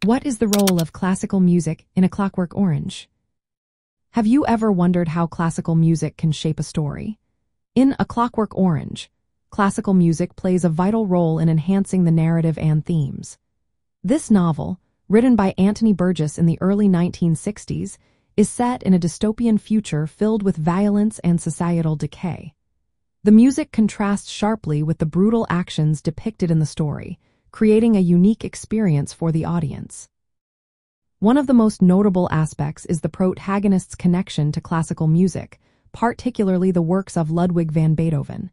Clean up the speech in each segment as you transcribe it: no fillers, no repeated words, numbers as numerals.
What is the role of classical music in A Clockwork Orange? Have you ever wondered how classical music can shape a story? In A Clockwork Orange, classical music plays a vital role in enhancing the narrative and themes. This novel, written by Anthony Burgess in the early 1960s, is set in a dystopian future filled with violence and societal decay. The music contrasts sharply with the brutal actions depicted in the story, creating a unique experience for the audience. One of the most notable aspects is the protagonist's connection to classical music, particularly the works of Ludwig van Beethoven.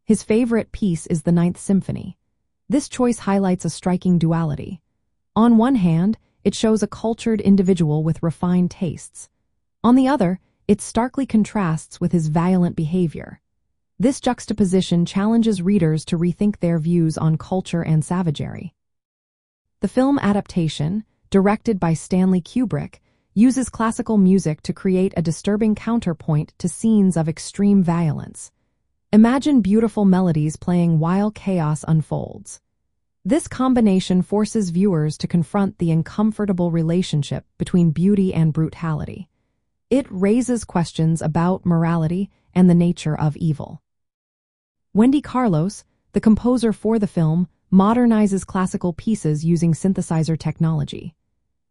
His favorite piece is the Ninth Symphony. This choice highlights a striking duality. On one hand, it shows a cultured individual with refined tastes. On the other, it starkly contrasts with his violent behavior. This juxtaposition challenges readers to rethink their views on culture and savagery. The film adaptation, directed by Stanley Kubrick, uses classical music to create a disturbing counterpoint to scenes of extreme violence. Imagine beautiful melodies playing while chaos unfolds. This combination forces viewers to confront the uncomfortable relationship between beauty and brutality. It raises questions about morality and the nature of evil. Wendy Carlos, the composer for the film, modernizes classical pieces using synthesizer technology.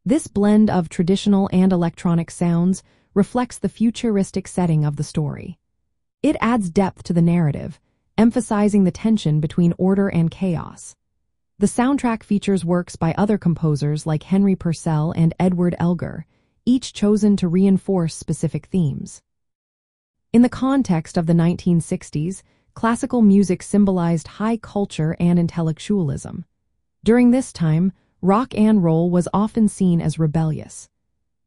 This blend of traditional and electronic sounds reflects the futuristic setting of the story. It adds depth to the narrative, emphasizing the tension between order and chaos. The soundtrack features works by other composers like Henry Purcell and Edward Elgar, each chosen to reinforce specific themes. In the context of the 1960s, classical music symbolized high culture and intellectualism. During this time, rock and roll was often seen as rebellious.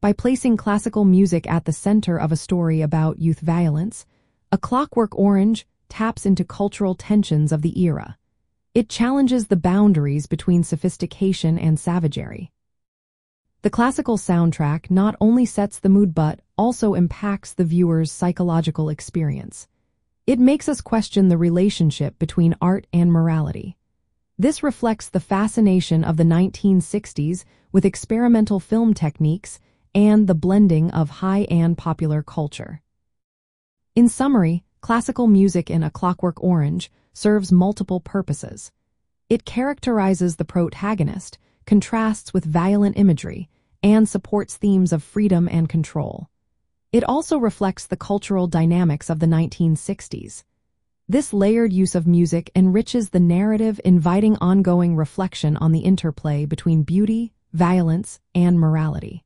By placing classical music at the center of a story about youth violence, A Clockwork Orange taps into cultural tensions of the era. It challenges the boundaries between sophistication and savagery. The classical soundtrack not only sets the mood but also impacts the viewer's psychological experience. It makes us question the relationship between art and morality. This reflects the fascination of the 1960s with experimental film techniques and the blending of high and popular culture. In summary, classical music in A Clockwork Orange serves multiple purposes. It characterizes the protagonist, contrasts with violent imagery, and supports themes of freedom and control. It also reflects the cultural dynamics of the 1960s. This layered use of music enriches the narrative, inviting ongoing reflection on the interplay between beauty, violence, and morality.